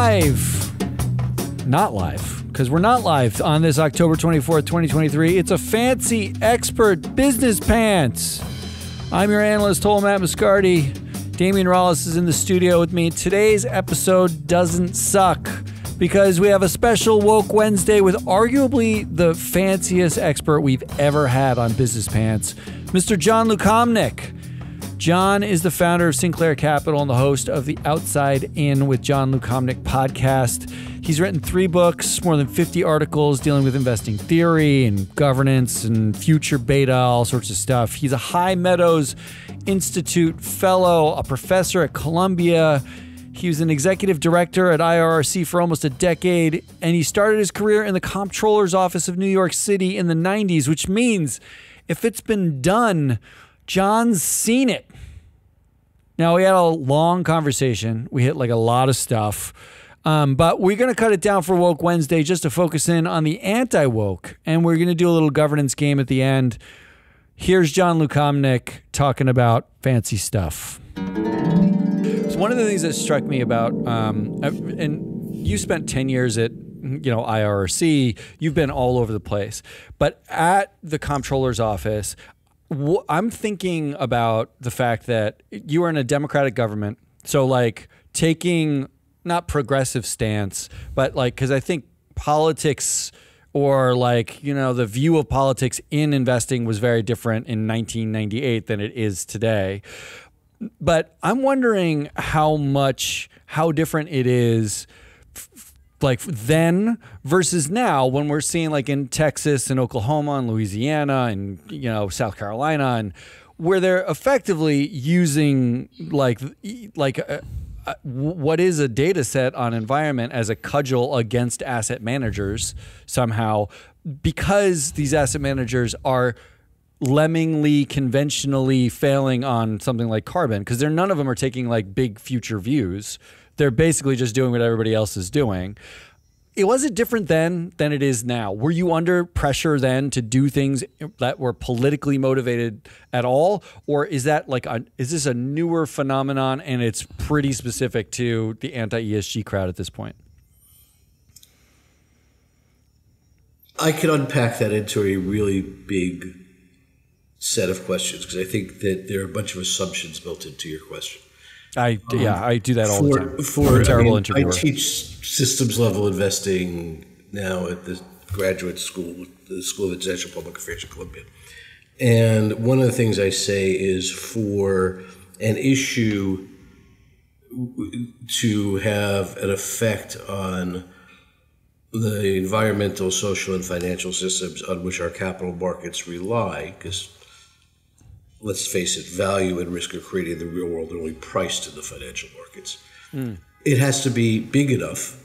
live. Not live, because we're not live on this October 24th, 2023. It's a fancy expert business pants. I'm your analyst, Matt Moscardi. Damian Rollis is in the studio with me. Today's episode doesn't suck because we have a special Woke Wednesday with arguably the fanciest expert we've ever had on business pants, Mr. Jon Lukomnik. Jon is the founder of Sinclair Capital and the host of the Outside In with Jon Lukomnik podcast. He's written 3 books, more than 50 articles dealing with investing theory and governance and future beta, all sorts of stuff. He's a High Meadows Institute fellow, a professor at Columbia. He was an executive director at IRRC for almost a decade, and he started his career in the comptroller's office of New York City in the 90s, which means if it's been done, Jon's seen it. Now, we had a long conversation. We hit like a lot of stuff. But we're going to cut it down for Woke Wednesday just to focus in on the anti-woke. And we're going to do a little governance game at the end. Here's Jon Lukomnik talking about fancy stuff. So one of the things that struck me about, and you spent 10 years at IRRC, you've been all over the place. But at the comptroller's office, I'm thinking about the fact that you are in a democratic government. So like taking not progressive stance, but like, because I think politics or like, the view of politics in investing was very different in 1998 than it is today. But I'm wondering how different it is like then versus now when we're seeing like in Texas and Oklahoma and Louisiana and, South Carolina, and where they're effectively using what is a data set on environment as a cudgel against asset managers somehow, because these asset managers are lemmingly conventionally failing on something like carbon, because none of them are taking like big future views. They're basically just doing what everybody else is doing. Was it different then than it is now? Were you under pressure then to do things that were politically motivated at all? Or is that is this a newer phenomenon and it's pretty specific to the anti-ESG crowd at this point? I could unpack that into a really big set of questions because I think that there are a bunch of assumptions built into your question. I do that all the time. I'm a terrible interviewer. I teach systems level investing now at the graduate school, the School of International Public Affairs at Columbia. And one of the things I say is for an issue to have an effect on the environmental, social, and financial systems on which our capital markets rely, because let's face it, value and risk of creating the real world are only priced in the financial markets. It has to be big enough,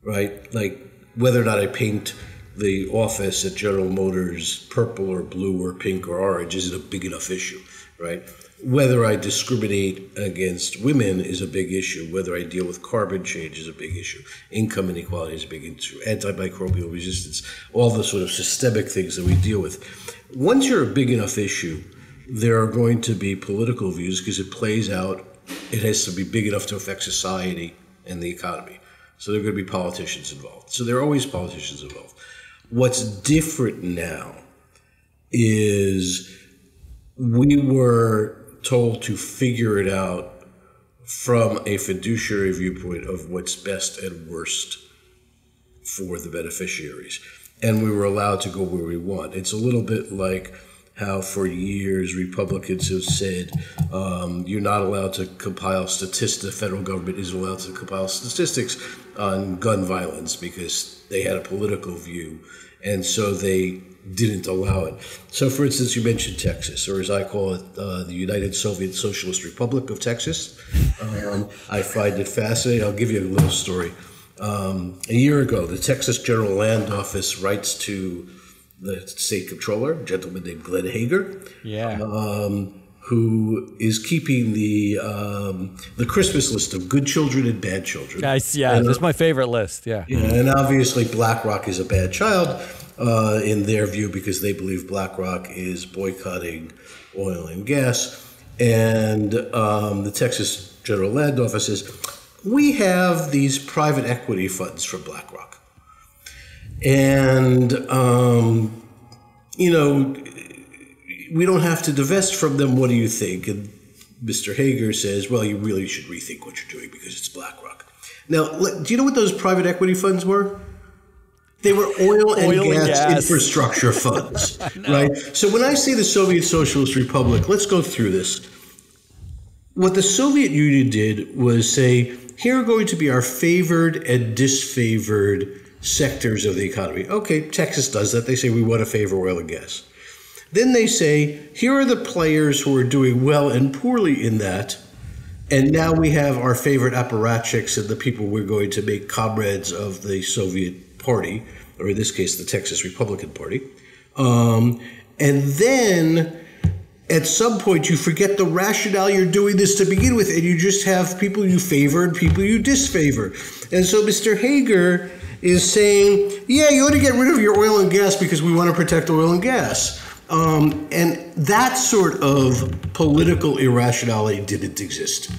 right? Like whether or not I paint the office at General Motors purple or blue or pink or orange isn't a big enough issue, right? Whether I discriminate against women is a big issue. Whether I deal with carbon change is a big issue. Income inequality is a big issue. Antimicrobial resistance, all the sort of systemic things that we deal with. Once you're a big enough issue, there are going to be political views because it plays out. It has to be big enough to affect society and the economy. So there are going to be politicians involved. So there are always politicians involved. What's different now is we were told to figure it out from a fiduciary viewpoint of what's best and worst for the beneficiaries. And we were allowed to go where we want. It's a little bit like how for years Republicans have said you're not allowed to compile statistics, the federal government isn't allowed to compile statistics on gun violence because they had a political view, and so they didn't allow it. So for instance, you mentioned Texas, or as I call it, the United Soviet Socialist Republic of Texas. I find it fascinating. I'll give you a little story. A year ago, the Texas General Land Office writes to the state comptroller, a gentleman named Glenn Hager, who is keeping the Christmas list of good children and bad children. That's my favorite list. Yeah, and obviously BlackRock is a bad child in their view because they believe BlackRock is boycotting oil and gas. And the Texas General Land Office says, we have these private equity funds from BlackRock. And, you know, we don't have to divest from them. What do you think? And Mr. Hager says, well, you really should rethink what you're doing because it's BlackRock. Now, do you know what those private equity funds were? They were oil and gas infrastructure funds, right? So when I say the Soviet Socialist Republic, let's go through this. What the Soviet Union did was say, here are going to be our favored and disfavored sectors of the economy. Okay, Texas does that. They say we want to favor oil and gas. Then they say, here are the players who are doing well and poorly in that. And now we have our favorite apparatchiks and the people we're going to make comrades of the Soviet Party, or in this case, the Texas Republican Party. And then at some point, you forget the rationale you're doing this to begin with, and you just have people you favor and people you disfavor. And so Mr. Hager is saying, yeah, you ought to get rid of your oil and gas because we want to protect oil and gas. And that sort of political irrationality didn't exist.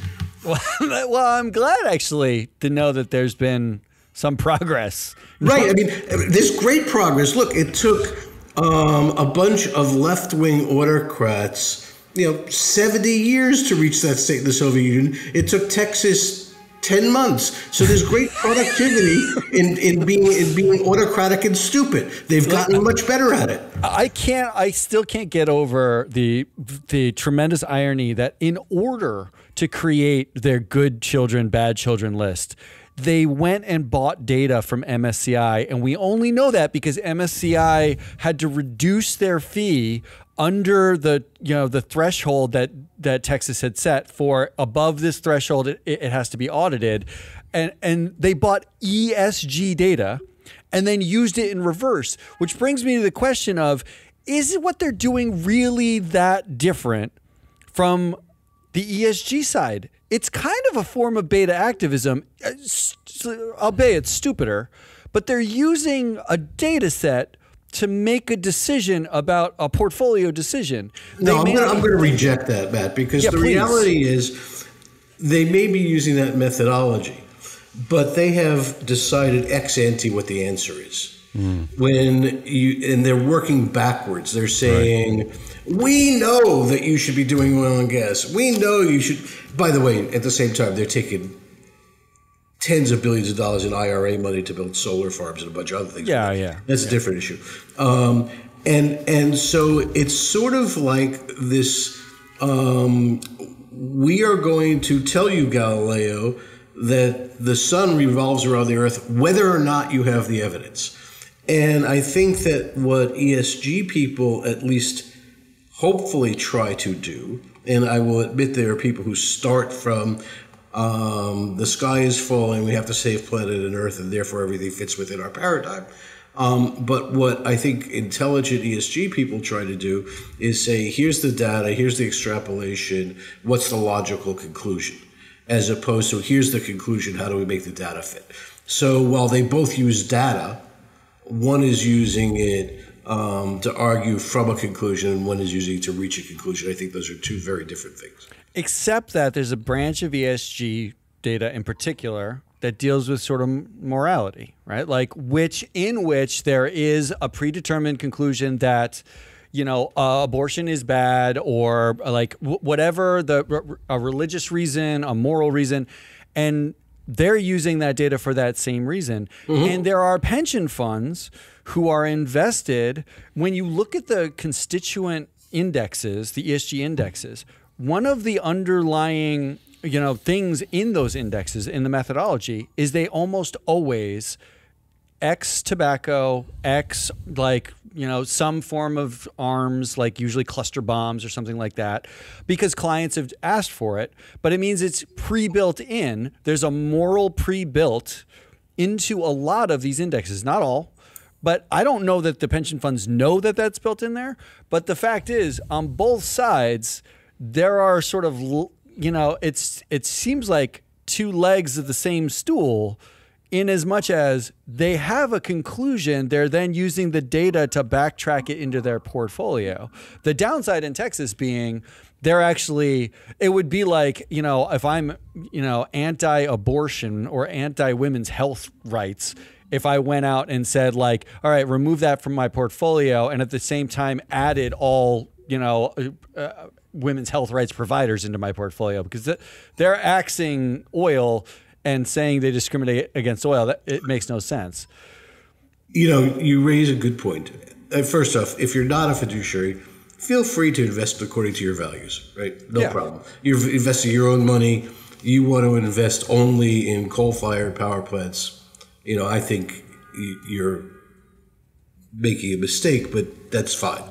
Well, I'm glad actually to know that there's been some progress. Right. I mean, there's great progress. Look, it took a bunch of left-wing autocrats, 70 years to reach that state in the Soviet Union. It took Texas 10 months. So there's great productivity in being autocratic and stupid. They've gotten much better at it. I still can't get over the tremendous irony that in order to create their good children, bad children list, they went and bought data from MSCI, and we only know that because MSCI had to reduce their fee under the threshold that Texas had set for. Above this threshold, it has to be audited, and they bought ESG data and then used it in reverse, which brings me to the question of, is it what they're doing really that different from the ESG side? It's kind of a form of beta activism, albeit it's stupider, but they're using a data set to make a decision about a portfolio decision. No, I'm going to reject that, Matt, because the reality is they may be using that methodology, but they have decided ex ante what the answer is. And they're working backwards. They're saying, we know that you should be doing oil and gas. We know you should. By the way, at the same time, they're taking tens of billions of dollars in IRA money to build solar farms and a bunch of other things. That's a different issue. And so it's sort of like this, we are going to tell you, Galileo, that the sun revolves around the earth, whether or not you have the evidence. And I think that what ESG people at least hopefully try to do, and I will admit there are people who start from the sky is falling, we have to save planet and Earth, and therefore everything fits within our paradigm. But what I think intelligent ESG people try to do is say, here's the data, here's the extrapolation, what's the logical conclusion? As opposed to, here's the conclusion, how do we make the data fit? So while they both use data, one is using it to argue from a conclusion, and one is using it to reach a conclusion. I think those are two very different things. Except that there's a branch of ESG data in particular that deals with sort of morality, right? Like in which there is a predetermined conclusion that, abortion is bad, or like whatever a religious reason, a moral reason, and they're using that data for that same reason. And there are pension funds who are invested. When you look at the constituent indexes, the ESG indexes, one of the underlying, things in those indexes, in the methodology, is they almost always X tobacco, X some form of arms, like usually cluster bombs or something like that, because clients have asked for it. But it means it's pre-built in. There's a moral pre-built into a lot of these indexes, not all. But I don't know that the pension funds know that that's built in there. But the fact is, on both sides, there are sort of, it seems like two legs of the same stool in as much as they have a conclusion, they're then using the data to backtrack it into their portfolio. The downside in Texas being they're actually, it would be like, if I'm, anti-abortion or anti-women's health rights, if I went out and said like, all right, remove that from my portfolio, and at the same time added all, women's health rights providers into my portfolio, because they're axing oil and saying they discriminate against oil. It makes no sense. You raise a good point. First off, if you're not a fiduciary, feel free to invest according to your values, right? No problem. You're investing your own money. You want to invest only in coal-fired power plants. I think you're making a mistake, but that's fine.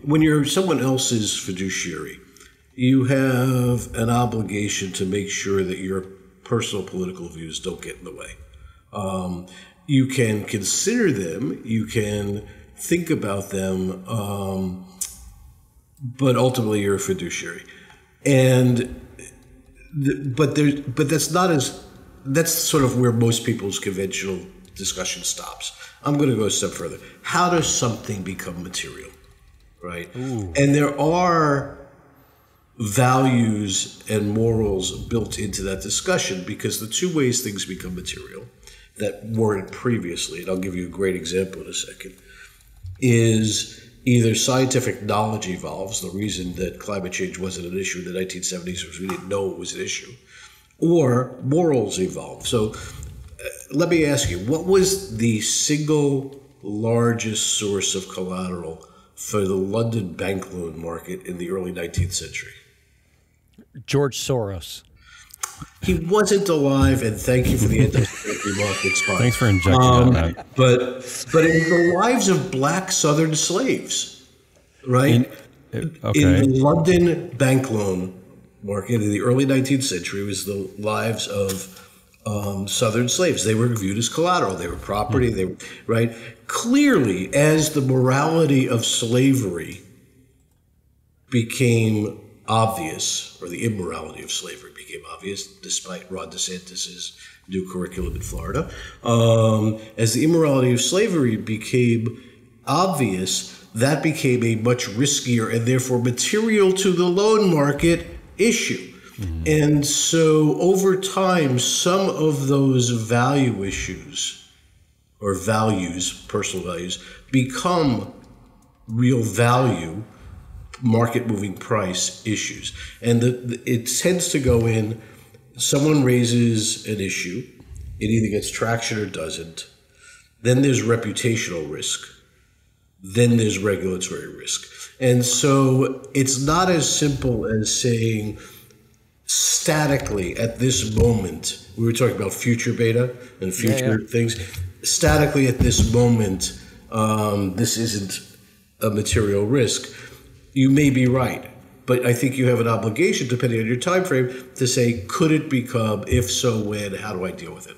When you're someone else's fiduciary, you have an obligation to make sure that your personal political views don't get in the way. You can consider them, you can think about them, but ultimately you're a fiduciary. But that's sort of where most people's conventional discussion stops. I'm going to go a step further. How does something become material, right? Ooh. And there are values and morals built into that discussion, because the two ways things become material that weren't previously, and I'll give you a great example in a second, is either scientific knowledge evolves. The reason that climate change wasn't an issue in the 1970s was we didn't know it was an issue, or morals evolve. So let me ask you, what was the single largest source of collateral for the London bank loan market in the early 19th century? George Soros. He wasn't alive, and thank you for the remark. It's fine. Thanks for injecting that. But it was the lives of black Southern slaves, right? In the London bank loan market in the early 19th century was the lives of Southern slaves. They were viewed as collateral. They were property. They were, right? Clearly, as the morality of slavery became obvious, or the immorality of slavery became obvious, despite Ron DeSantis's new curriculum in Florida, as the immorality of slavery became obvious, that became a much riskier and therefore material to the loan market issue. Mm-hmm. And so over time, some of those value issues, or values, personal values, become real value, market moving price issues. And it tends to go in, someone raises an issue, it either gets traction or doesn't. Then there's reputational risk. Then there's regulatory risk. And so it's not as simple as saying statically at this moment, we were talking about future beta and future things, statically at this moment, this isn't a material risk. You may be right, but I think you have an obligation, depending on your time frame, to say, could it become, if so, when, how do I deal with it?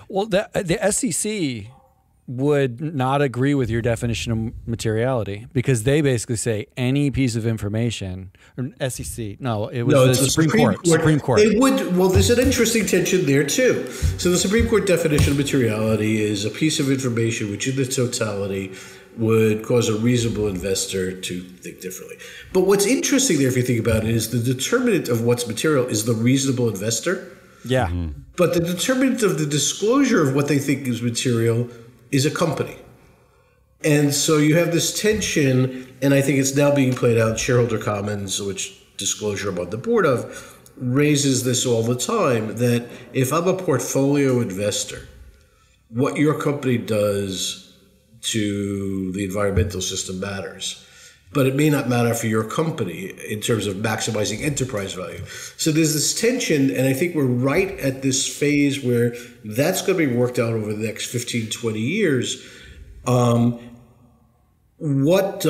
Well, the SEC would not agree with your definition of materiality, because they basically say any piece of information, or SEC, the Supreme Court. They would, well, there's an interesting tension there too. So the Supreme Court definition of materiality is a piece of information which in the totality would cause a reasonable investor to think differently. But what's interesting there, if you think about it, is the determinant of what's material is the reasonable investor. Yeah. Mm-hmm. But the determinant of the disclosure of what they think is material is a company. And so you have this tension, and I think it's now being played out. Shareholder Commons, which disclosure I'm on the board of, raises this all the time, that if I'm a portfolio investor, what your company does to the environmental system matters, but it may not matter for your company in terms of maximizing enterprise value. So there's this tension, and I think we're right at this phase where that's going to be worked out over the next 15, 20 years. What's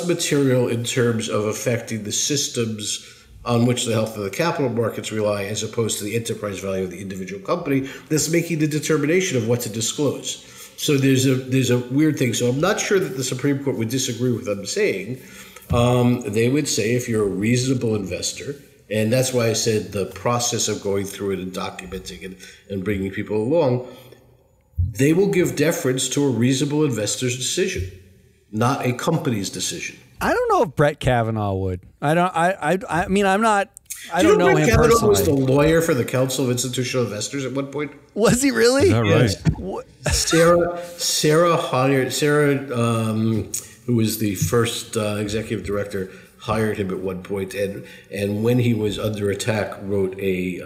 material in terms of affecting the systems on which the health of the capital markets rely, as opposed to the enterprise value of the individual company that's making the determination of what to disclose? So there's a weird thing. So I'm not sure that the Supreme Court would disagree with them saying. They would say if you're a reasonable investor And that's why I said the process of going through it and documenting it and bringing people along, they will give deference to a reasonable investor's decision, not a company's decision. I don't know if Brett Kavanaugh would. I mean, I'm not. I don't know Brett him Kavanaugh personally. was the lawyer for the Council of Institutional Investors at one point? Was he really? Is that right? Sarah hired who was the first executive director, hired him at one point, and when he was under attack, wrote a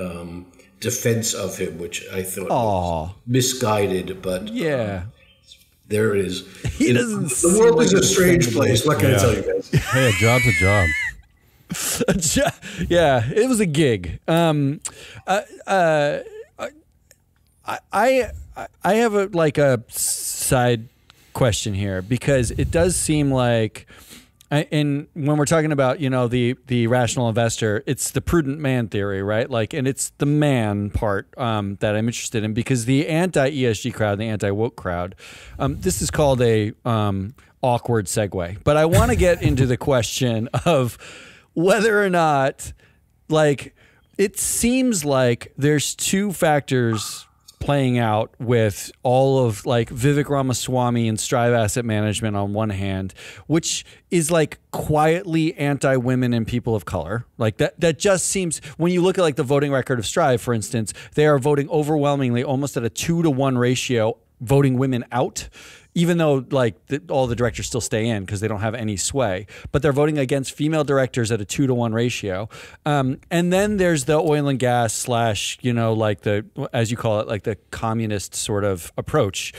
defense of him, which I thought was misguided, but Yeah. there it is. He doesn't The seem world like is a a strange defendable. place. What can I tell you guys? Hey, a job's a job. Yeah, it was a gig. I have a side question here, because it does seem like, and when we're talking about, the rational investor, it's the prudent man theory, right? Like, and it's the man part that I'm interested in, because the anti-ESG crowd, the anti-woke crowd, this is called a awkward segue. But I want to get into the question of whether or not, like, it seems like there's two factors playing out with all of like Vivek Ramaswamy and Strive Asset Management on one hand, which is like quietly anti-women and people of color. Like that just seems, when you look at like the voting record of Strive, for instance, they are voting overwhelmingly, almost at a 2-to-1 ratio, voting women out, even though like all the directors still stay in because they don't have any sway, but they're voting against female directors at a 2-to-1 ratio. And then there's the oil and gas / like the, as you call it, like the communist sort of approach.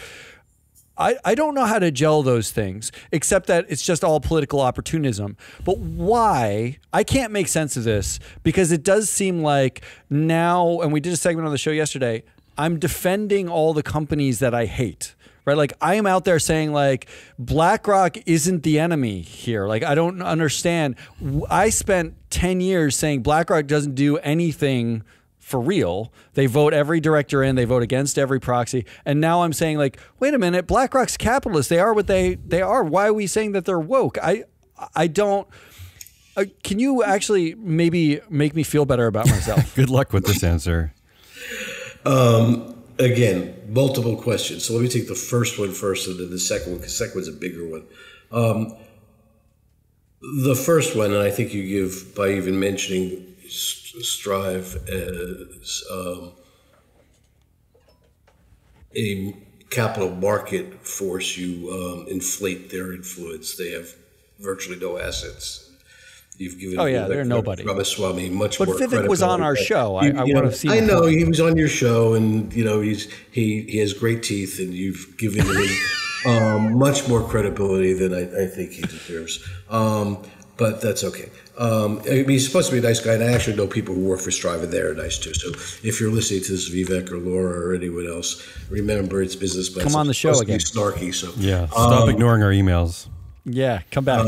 I don't know how to gel those things, except that it's just all political opportunism. But why? I can't make sense of this, because it does seem like now, and we did a segment on the show yesterday, I'm defending all the companies that I hate. Right? Like, I am out there saying like BlackRock isn't the enemy here. Like, I don't understand. I spent 10 years saying BlackRock doesn't do anything for real. They vote every director in, they vote against every proxy. And now I'm saying like, wait a minute, BlackRock's capitalists. They are what they are. Why are we saying that they're woke? I don't. Can you actually maybe make me feel better about myself? Good luck with this answer. Again, multiple questions. So let me take the first one first and then the second one, because the second one's a bigger one. The first one, and I think you give by even mentioning Strive as a capital market force, you inflate their influence. They have virtually no assets. You've given they're nobody. Ramaswamy much but more Vivek was on our show. I would have seen. I know he was on your show, and he has great teeth, and you've given him much more credibility than I think he deserves. But that's okay. I mean, he's supposed to be a nice guy, and I actually know people who work for Strive, and they're nice too. So if you're listening to this, Vivek or Laura or anyone else, remember it's business. But come on the show again. Snarky. So yeah, stop ignoring our emails. Yeah, come back.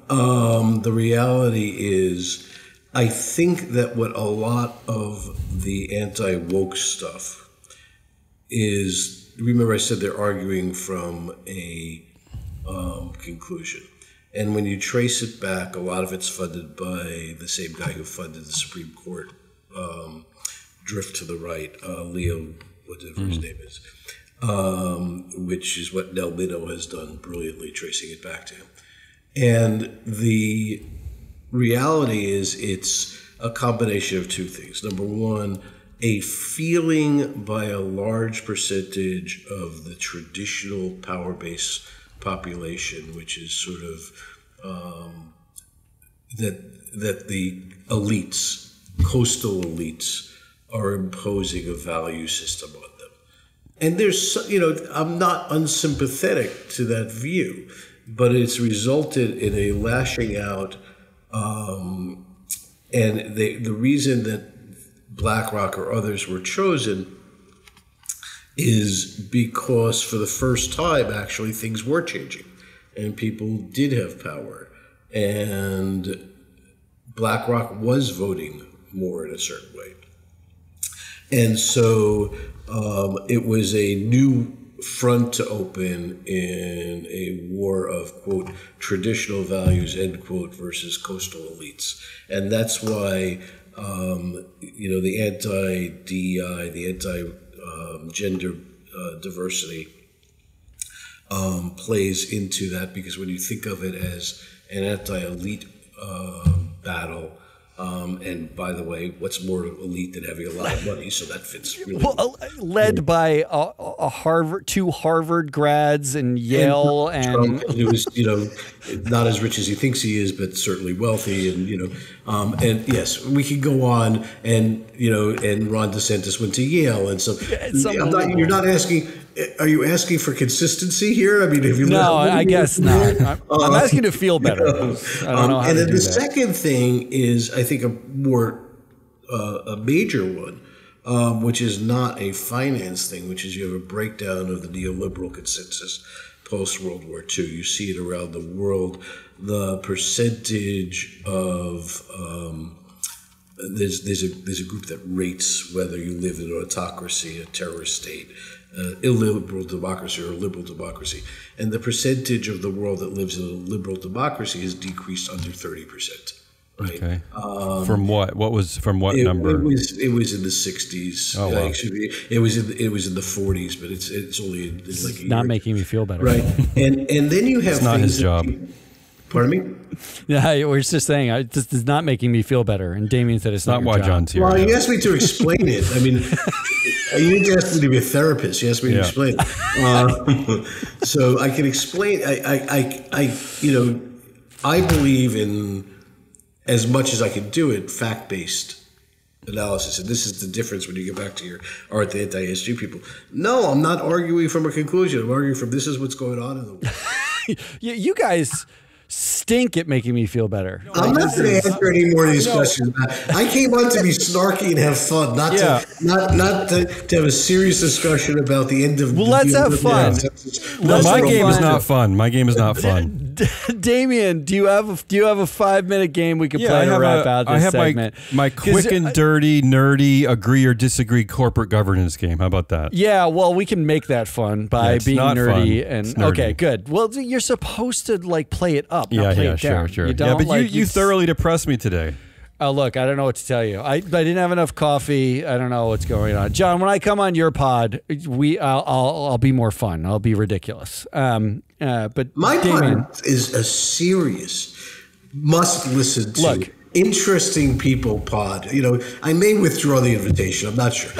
The reality is, I think that what a lot of the anti-woke stuff is, remember I said they're arguing from a conclusion. And when you trace it back, a lot of it's funded by the same guy who funded the Supreme Court drift to the right, Leo, whatever his name is, which is what Nell Minow has done brilliantly, tracing it back to him. And the reality is it's a combination of two things. Number one, a feeling by a large percentage of the traditional power base population, which is sort of that the elites, coastal elites, are imposing a value system on them. And there's, I'm not unsympathetic to that view, but it's resulted in a lashing out. And the reason that BlackRock or others were chosen is because for the first time, actually, things were changing and people did have power. And BlackRock was voting more in a certain way. And so it was a new front to open in a war of, quote, traditional values, end quote, versus coastal elites. And that's why, the anti-DEI, the anti-gender diversity plays into that, because when you think of it as an anti-elite battle, and by the way, what's more elite than having a lot of money? So that fits really well. Led by two Harvard grads and Yale, and Trump, who is not as rich as he thinks he is, but certainly wealthy, and yes, we could go on, and Ron DeSantis went to Yale, and so you're not asking. Are you asking for consistency here? I mean, have you? No, I guess not. I'm asking to feel better. I don't know how and to then do the that. second thing is, I think, a major one, which is not a finance thing, which is you have a breakdown of the neoliberal consensus post World War II. You see it around the world. The percentage of there's a group that rates whether you live in an autocracy, a terrorist state, illiberal democracy, or a liberal democracy, and the percentage of the world that lives in a liberal democracy has decreased under 30%. Right? Okay. From what? What was from what number? It was in the 60s. Oh, wow. It was in the 40s, but it's only in like a year. Not making me feel better, right? And then you have it's not his job. Pardon me? Yeah, we're just saying this is not making me feel better, and Damien said it's not why your job. John's here. Well, you asked me to explain it. I mean, you need to ask me to be a therapist. You asked me to explain it. So I can explain. I believe in, as much as I can do it, fact-based analysis. And this is the difference when you get back to your art the anti-ESG people. No, I'm not arguing from a conclusion. I'm arguing from this is what's going on in the world. You guys stink at making me feel better. I'm not going to answer any more of these questions. I came on to be snarky and have fun, not to have a serious discussion about the end of. Well, let's have fun. No, my game is not fun. My game is not fun. Damien, do you have a 5-minute game we can play to wrap out this segment? My quick and dirty, nerdy, agree or disagree corporate governance game. How about that? Yeah, well, we can make that fun by being nerdy. Fun. And nerdy. Okay, good. Well, you're supposed to play it up, not play it down. Sure. You don't, but you thoroughly depressed me today. Oh, look, I don't know what to tell you. I didn't have enough coffee. I don't know what's going on. John, when I come on your pod, I'll be more fun. I'll be ridiculous. But my Damien, pod is a serious, must listen to, interesting people pod. I may withdraw the invitation. I'm not sure.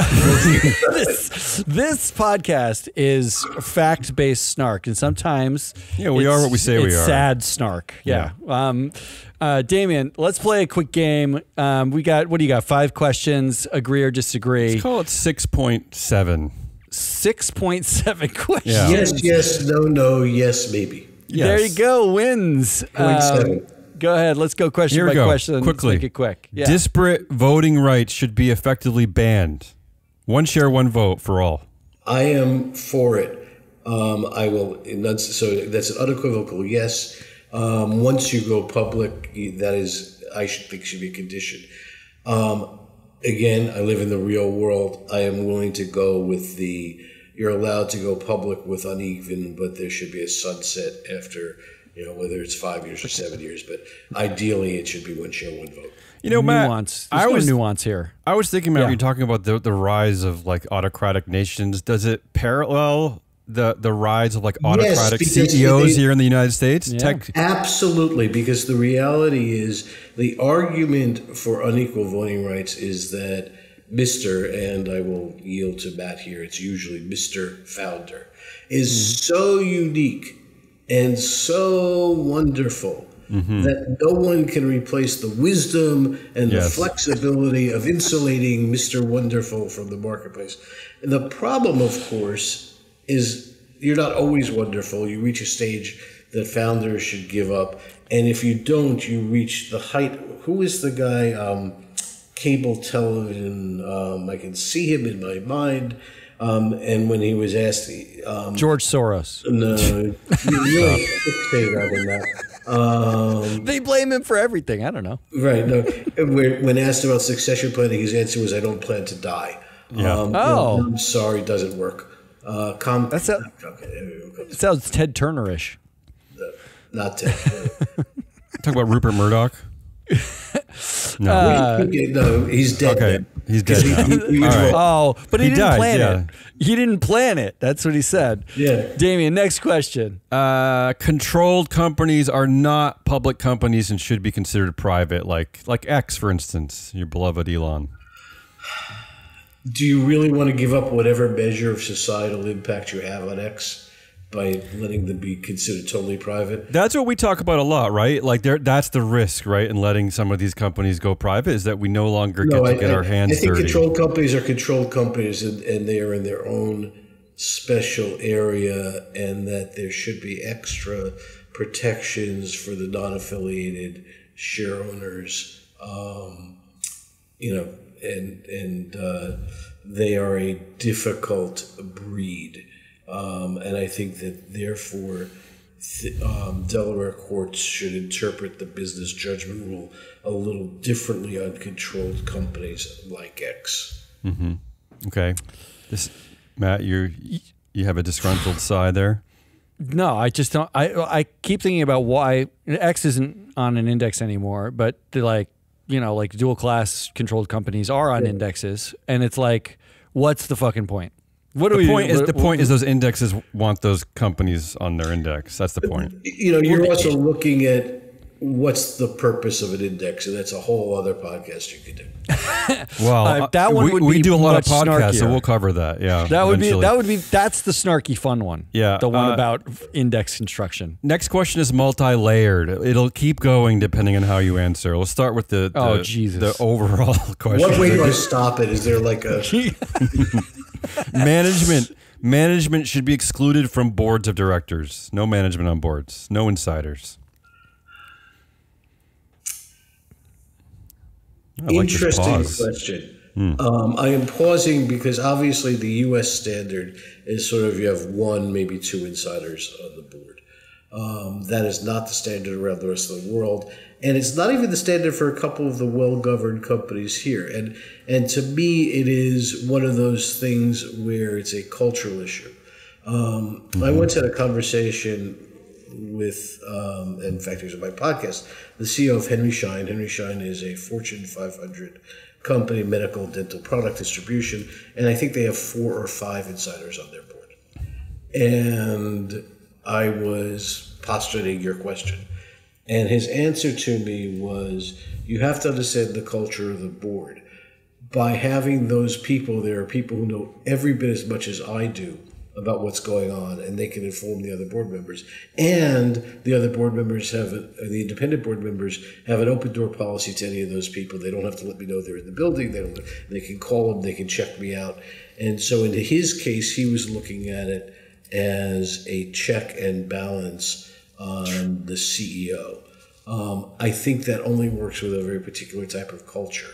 This podcast is fact-based snark, and sometimes we are what we say we are. Sad snark. Yeah. Damien, let's play a quick game. What do you got? 5 questions. Agree or disagree? Let's call it 6.7. 6.7 questions. Yeah. Yes, no, yes, maybe. Yes. There you go. Wins. 0.7. Go ahead. Let's go question by question. Quickly. Let's make it quick. Yeah. Disparate voting rights should be effectively banned. One share, one vote for all. I am for it. I will. So that's an unequivocal yes. Once you go public, that is, I think, should be a condition. Again, I live in the real world. I am willing to go with you're allowed to go public with uneven, but there should be a sunset after, whether it's 5 years or 7 years. But ideally, it should be one share, one vote. Matt, nuance. There's no nuance here. I was thinking about you talking about the rise of autocratic nations. Does it parallel the rise of autocratic CEOs here in the United States? Yeah. Absolutely, because the reality is the argument for unequal voting rights is that Mr., and I will yield to Matt here, it's usually Mr. Founder, is so unique and so wonderful that no one can replace the wisdom and the flexibility of insulating Mr. Wonderful from the marketplace. And the problem, of course, is you're not always wonderful. You reach a stage that founders should give up. And if you don't, you reach the height. Who is the guy? Cable television. I can see him in my mind. And when he was asked, George Soros. No, you really fixated on that. They blame him for everything. I don't know. Right. No. When asked about succession planning, his answer was, "I don't plan to die." Yeah. I'm sorry, it doesn't work. It sounds Ted Turner-ish. Not Ted. Talk about Rupert Murdoch. No, he's dead. Okay, now. he's dead now. All right. Oh, but he didn't died, plan yeah. it. He didn't plan it. That's what he said. Yeah. Damien, next question. Controlled companies are not public companies and should be considered private, like X, for instance, your beloved Elon. Do you really want to give up whatever measure of societal impact you have on X by letting them be considered totally private? That's what we talk about a lot, right? Like that's the risk, right, in letting some of these companies go private is that we no longer get our hands dirty. I think controlled companies are controlled companies, and they are in their own special area, and that there should be extra protections for the non-affiliated share owners. And they are a difficult breed. And I think that therefore Delaware courts should interpret the business judgment rule a little differently on controlled companies like X. Mm-hmm. Okay. Matt, you have a disgruntled sigh there? No, I just don't. I keep thinking about why X isn't on an index anymore, but like dual class controlled companies are on indexes, and it's like, what's the fucking point? The point is those indexes want those companies on their index. That's the point. You're also looking at what's the purpose of an index, and that's a whole other podcast you could do. Well, that one would we be do a lot of much podcasts, snarkier. so we'll cover that. Yeah, that's the snarky fun one. Yeah, the one about index construction. Next question is multi-layered. It'll keep going depending on how you answer. We'll start with the overall question. What way do I stop it? Is there like a Management should be excluded from boards of directors. No management on boards. No insiders. Interesting question. I am pausing because obviously the U.S. standard is sort of you have one, maybe two insiders on the board. That is not the standard around the rest of the world. And it's not even the standard for a couple of the well-governed companies here. And to me, it is one of those things where it's a cultural issue. I once had a conversation with, in fact, he was on my podcast, the CEO of Henry Schein. Henry Schein is a Fortune 500 company, medical dental product distribution, and I think they have 4 or 5 insiders on their board. And I was postulating your question. And his answer to me was, you have to understand the culture of the board. By having those people, there are people who know every bit as much as I do about what's going on, and they can inform the other board members. And the other board members the independent board members have an open door policy to any of those people. They don't have to let me know they're in the building. They can call them, they can check me out. And so in his case, he was looking at it as a check and balance on the CEO. I think that only works with a very particular type of culture.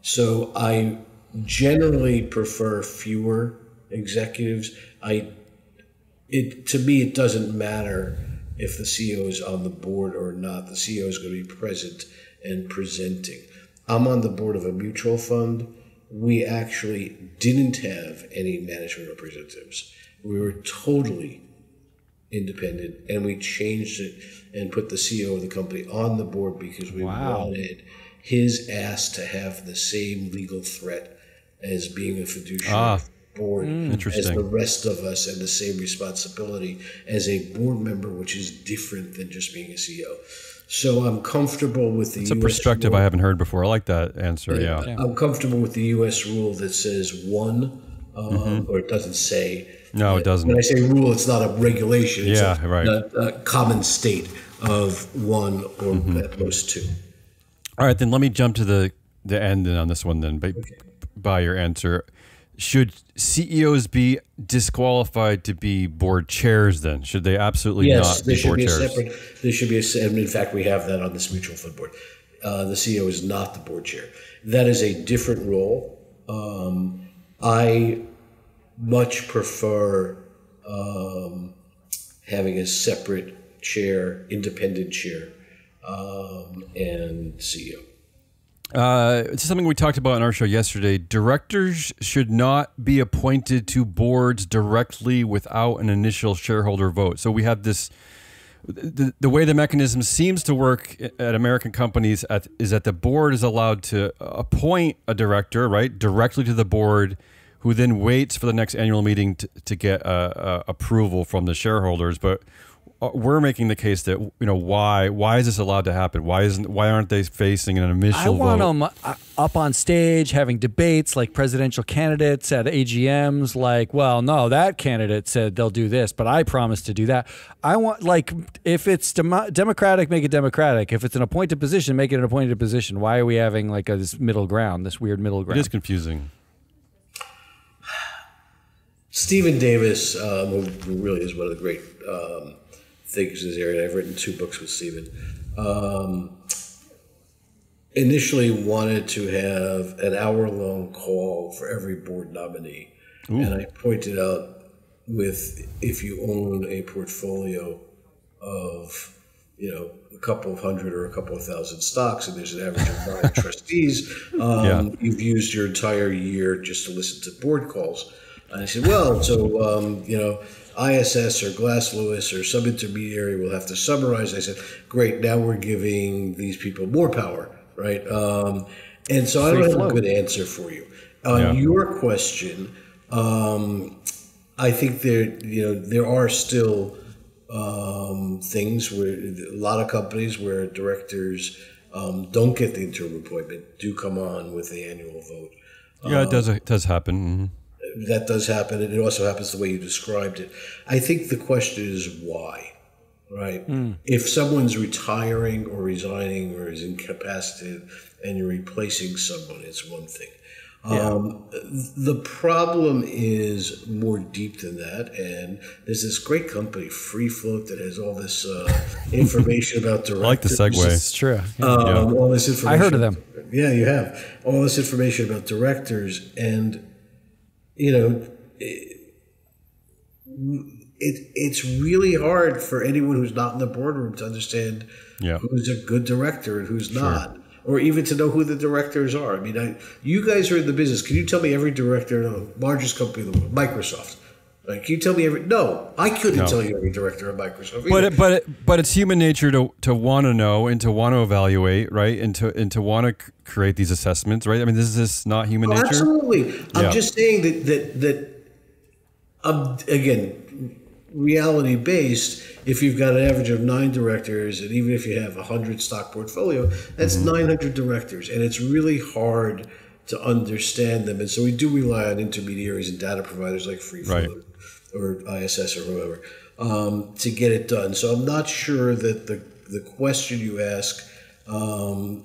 So I generally prefer fewer executives. To me, it doesn't matter if the CEO is on the board or not. The CEO is going to be present and presenting. I'm on the board of a mutual fund. We actually didn't have any management representatives. We were totally independent, and we changed it and put the CEO of the company on the board because we wanted his ass to have the same legal threat as being a fiduciary board as the rest of us, and the same responsibility as a board member, which is different than just being a CEO. So I'm comfortable with the It's US a perspective rule. I haven't heard before. I like that answer, yeah. I'm comfortable with the U.S. rule that says one, or it doesn't say. No, it doesn't. When I say rule, it's not a regulation. It's right. a common state of one or at most two. All right, then let me jump to the end on this one then, by your answer. Should CEOs be disqualified to be board chairs then? Should they absolutely not be board chairs? There should be and in fact, we have that on this mutual fund board. The CEO is not the board chair. That is a different role. I much prefer having a separate chair, independent chair, and CEO. It's something we talked about on our show yesterday. Directors should not be appointed to boards directly without an initial shareholder vote. So we have this, the way the mechanism seems to work at American companies is that the board is allowed to appoint a director, right, directly to the board, who then waits for the next annual meeting to get approval from the shareholders. But we're making the case that, why is this allowed to happen? Why aren't they facing an initial vote? I want them up on stage having debates like presidential candidates at AGMs. Like, well, no, that candidate said they'll do this, but I promised to do that. I want, like, if it's democratic, make it democratic. If it's an appointed position, make it an appointed position. Why are we having like this middle ground, this weird middle ground? It is confusing. Stephen Davis, who really is one of the great thinkers in this area. I've written 2 books with Stephen. Initially wanted to have an hour-long call for every board nominee. Ooh. And I pointed out if you own a portfolio of, a couple of hundred or a couple of thousand stocks, and there's an average of 9 trustees, you've used your entire year just to listen to board calls. And I said, well, so, ISS or Glass Lewis or some intermediary will have to summarize. I said, great, now we're giving these people more power, right? And so I don't have a good answer for you. On your question, I think there are still things where a lot of companies where directors don't get the interim appointment do come on with the annual vote. Yeah, it does happen. Mm-hmm. That does happen, and it also happens the way you described it. I think the question is why, right? If someone's retiring or resigning or is incapacitated and you're replacing someone, it's one thing. The problem is more deep than that, and there's this great company, Free Float, that has all this information about directors. I like the segue. It's true. All this information. I heard of them. Yeah, you have. All this information about directors, and it's really hard for anyone who's not in the boardroom to understand who's a good director and who's not, or even to know who the directors are. I mean, you guys are in the business. Can you tell me every director of the largest company in the world, Microsoft? Like, can you tell me every? No, I couldn't tell you every director of Microsoft. But it's human nature to want to know and to want to evaluate, right? And to want to create these assessments, right? I mean, this is not human nature. Absolutely. I'm just saying that again, reality based. If you've got an average of 9 directors, and even if you have 100 stock portfolio, that's 900 directors, and it's really hard to understand them. And so we do rely on intermediaries and data providers like Free Float or ISS or whoever to get it done. So I'm not sure that the question you ask, I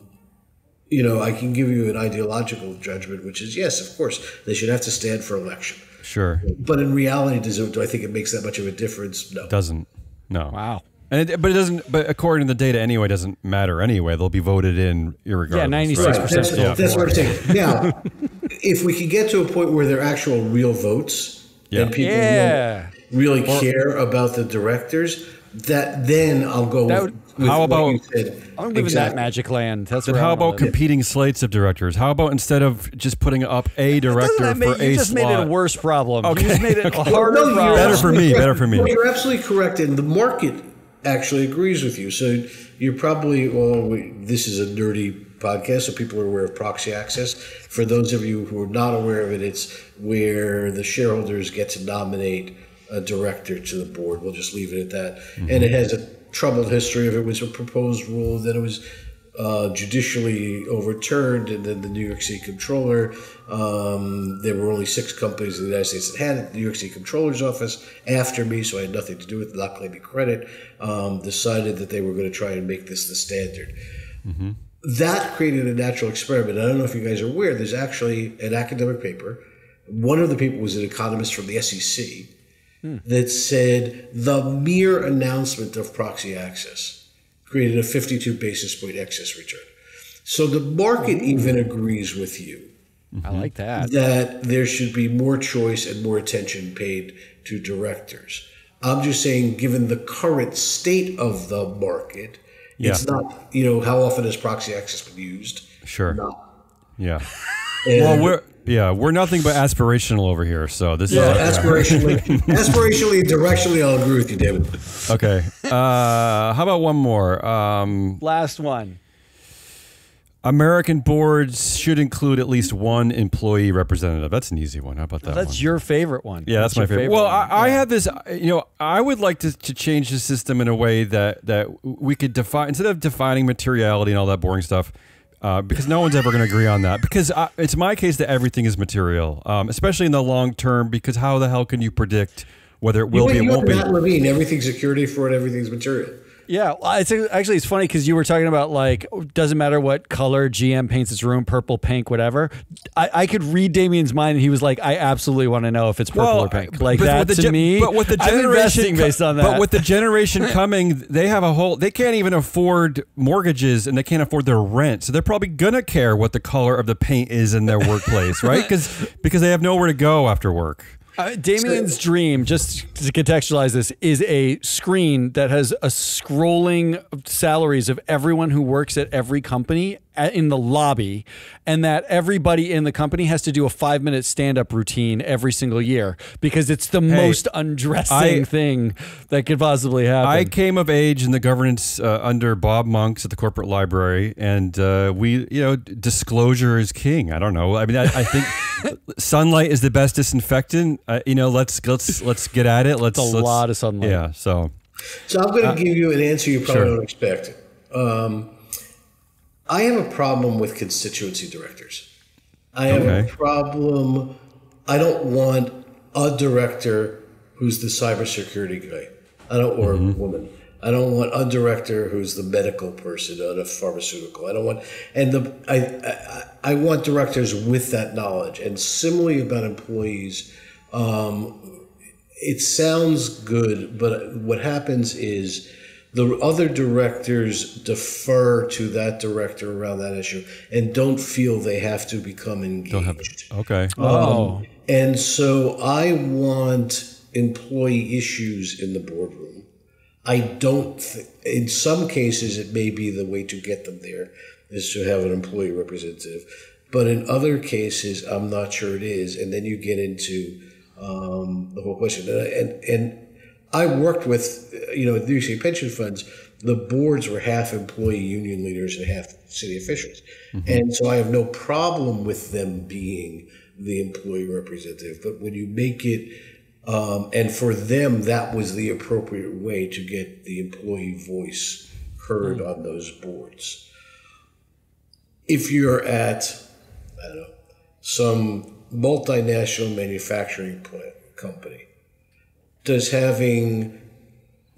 can give you an ideological judgment, which is, yes, of course, they should have to stand for election. Sure. But in reality, do I think it makes that much of a difference? No. It doesn't. No. Wow. But it doesn't. But according to the data, anyway, it doesn't matter anyway. They'll be voted in irregardless. Yeah, 96%. Right. That's what I'm saying. Now, if we can get to a point where they're actual real votes and people really care about the directors, then I'll go. With how about? You said. I'm giving that magic land. That's then how about competing slates of directors? How about instead of just putting up a director for a slot? You just made it a worse problem. Okay. You just made it a harder problem. Better for me. Well, you're absolutely correct, and the market actually agrees with you. So you're probably, this is a nerdy podcast, so people are aware of proxy access. For those of you who are not aware of it, it's where the shareholders get to nominate a director to the board. We'll just leave it at that. Mm-hmm. And it has a troubled history of it was a proposed rule, then it was judicially overturned, and then the New York City Comptroller, there were only 6 companies in the United States that had it. The New York City Comptroller's office, after me, so I had nothing to do with it, not claiming credit, decided that they were going to try and make this the standard. Mm-hmm. That created a natural experiment. I don't know if you guys are aware, there's actually an academic paper. One of the people was an economist from the SEC that said the mere announcement of proxy access created a 52 basis point excess return. So the market even agrees with you. I like that. That there should be more choice and more attention paid to directors. I'm just saying, given the current state of the market, Yeah. It's not, how often has proxy access been used? Sure. Not. Yeah. And we're nothing but aspirational over here. So this is aspirationally, directionally, I'll agree with you, David. okay. How about one more? Last one. American boards should include at least one employee representative. That's an easy one. How about that? That's your favorite one. Yeah, that's my favorite. Well, one. I have this. I would like to change the system in a way that we could define, instead of defining materiality and all that boring stuff. Because no one's ever going to agree on that. Because it's my case that everything is material, especially in the long term. Because how the hell can you predict whether it will be? It won't be. Matt Levine, everything's security for it. Everything's material. Yeah, it's funny because you were talking about like, doesn't matter what color GM paints its room, purple, pink, whatever. I could read Damien's mind, and he was like, I absolutely want to know if it's purple or pink. Like that to me. But with the I'm investing based on that. But with the generation coming, they can't even afford mortgages, and they can't afford their rent. So they're probably gonna care what the color of the paint is in their workplace, right? Because they have nowhere to go after work. Damien's dream, just to contextualize this, is a screen that has a scrolling salaries of everyone who works at every company in the lobby, and that everybody in the company has to do a 5-minute stand-up routine every single year because it's the most undressing thing that could possibly happen. I came of age in the governance under Bob Monks at the corporate library, and disclosure is king. I don't know. I mean, I think sunlight is the best disinfectant. Let's get at it. Let's a lot of sunlight. Yeah. So I'm going to give you an answer you probably don't expect. I have a problem with constituency directors. I have a problem. I don't want a director who's the cybersecurity guy. Or woman. I don't want a director who's the medical person on a pharmaceutical. I don't want, I want directors with that knowledge. And similarly about employees, it sounds good, but what happens is the other directors defer to that director around that issue and don't feel they have to become engaged. And so I want employee issues in the boardroom. I don't in some cases, it may be the way to get them there is to have an employee representative. But in other cases, I'm not sure it is. And then you get into the whole question. And I worked with, the UC pension funds, the boards were half employee union leaders and half city officials. And so I have no problem with them being the employee representative. But when you make it, and for them, that was the appropriate way to get the employee voice heard on those boards. If you're at, I don't know, some multinational manufacturing company, does having,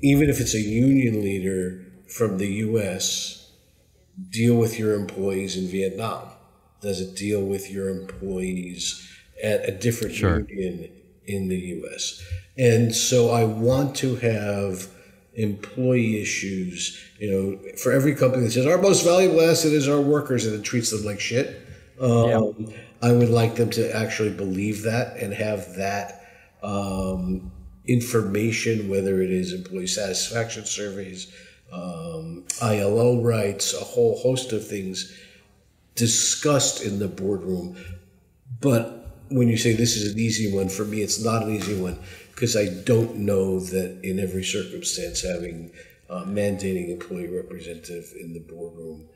even if it's a union leader from the U.S., deal with your employees in Vietnam? Does it deal with your employees at a different union in the U.S.? And so I want to have employee issues, for every company that says our most valuable asset is our workers and it treats them like shit. I would like them to actually believe that and have that information, whether it is employee satisfaction surveys, ILO rights, a whole host of things discussed in the boardroom. But when you say this is an easy one, for me, it's not an easy one because I don't know that in every circumstance having mandating employee representative in the boardroom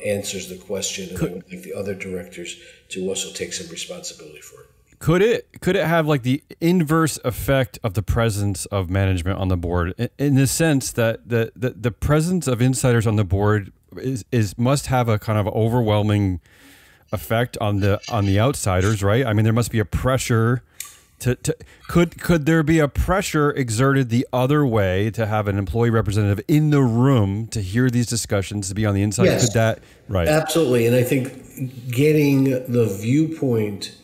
answers the question, and I would like the other directors to also take some responsibility for it. Could it have like the inverse effect of the presence of management on the board, in the sense that the presence of insiders on the board must have a kind of overwhelming effect on the outsiders, right? I mean, there must be a pressure could there be a pressure exerted the other way to have an employee representative in the room to hear these discussions, to be on the inside? Yes, could that, right? Absolutely. And I think getting the viewpoint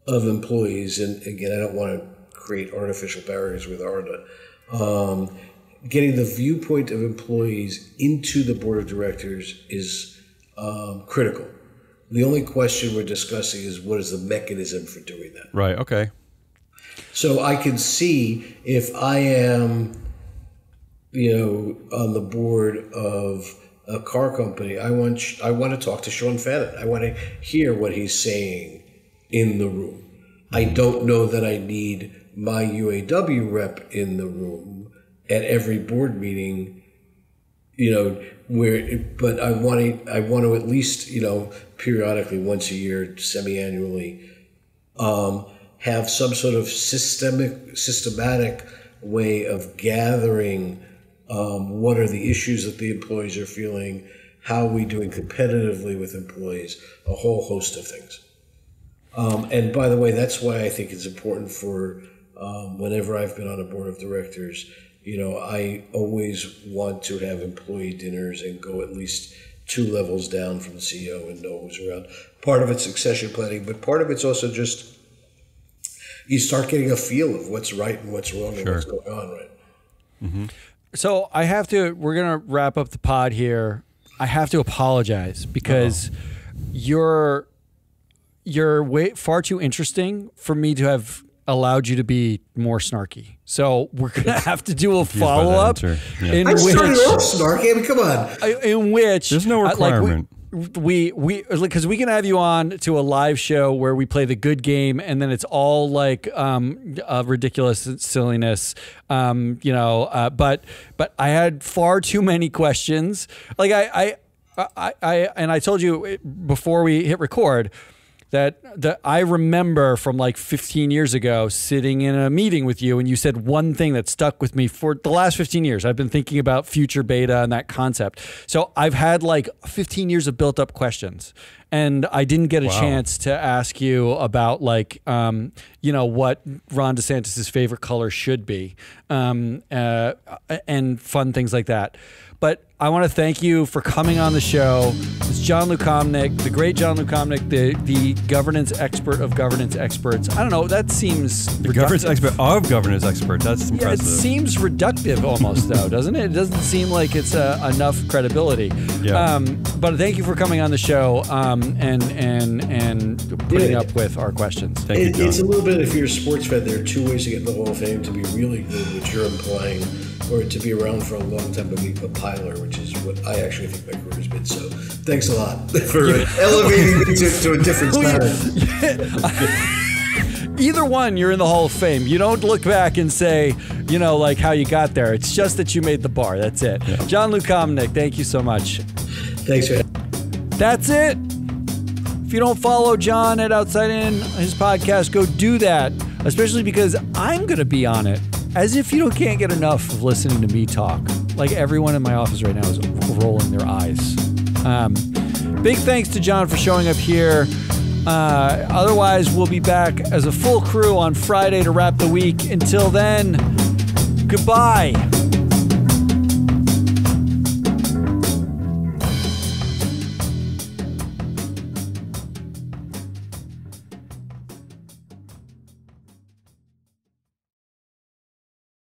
of employees, and again, I don't want to create artificial barriers with ARDA, getting the viewpoint of employees into the board of directors is critical. The only question we're discussing is what is the mechanism for doing that? Right, okay. So I can see if I am on the board of a car company, I want to talk to Sean Fannin. I want to hear what he's saying in the room. I don't know that I need my UAW rep in the room at every board meeting, but I want to at least, periodically, once a year, semi-annually, have some sort of systematic way of gathering what are the issues that the employees are feeling, how are we doing competitively with employees, a whole host of things. And by the way, that's why I think it's important for whenever I've been on a board of directors, I always want to have employee dinners and go at least 2 levels down from the CEO and know who's around. Part of it's succession planning, but part of it's also just you start getting a feel of what's right and what's wrong and what's going on, right? Mm-hmm. So we're going to wrap up the pod here. I have to apologize because you're far too interesting for me to have allowed you to be more snarky. So we're going to have to do a follow-up. I started off snarky. I mean, come on. In which there's no requirement. We because we can have you on to a live show where we play the good game and then it's all like ridiculous silliness, but I had far too many questions. Like I told you before we hit record that I remember from like 15 years ago sitting in a meeting with you and you said one thing that stuck with me for the last 15 years. I've been thinking about future beta and that concept. So I've had like 15 years of built up questions and I didn't get a chance to ask you about like, what Ron DeSantis' favorite color should be and fun things like that. But I want to thank you for coming on the show. It's Jon Lukomnik, the great Jon Lukomnik, the governance expert of governance experts. I don't know. That seems the governance expert of governance experts. That's impressive. Yeah, it seems reductive almost, though, doesn't it? It doesn't seem like it's enough credibility. Yeah. But thank you for coming on the show and putting up with our questions. Thank you, Jon. It's a little bit, if you're a sports fan, there are 2 ways to get in the Hall of Fame: to be really good, which you're implying, or to be around for a long time but be a piler, which is what I actually think my career has been. So thanks a lot for elevating me to a different standard. Either one, you're in the Hall of Fame. You don't look back and say, like how you got there. It's just that you made the bar. That's it. Yeah. Jon Lukomnik, thank you so much. Thanks, man. That's it. If you don't follow Jon at Outside In, his podcast, go do that, especially because I'm going to be on it. As if you can't get enough of listening to me talk. Like everyone in my office right now is rolling their eyes. Big thanks to Jon for showing up here. Otherwise, we'll be back as a full crew on Friday to wrap the week. Until then, goodbye.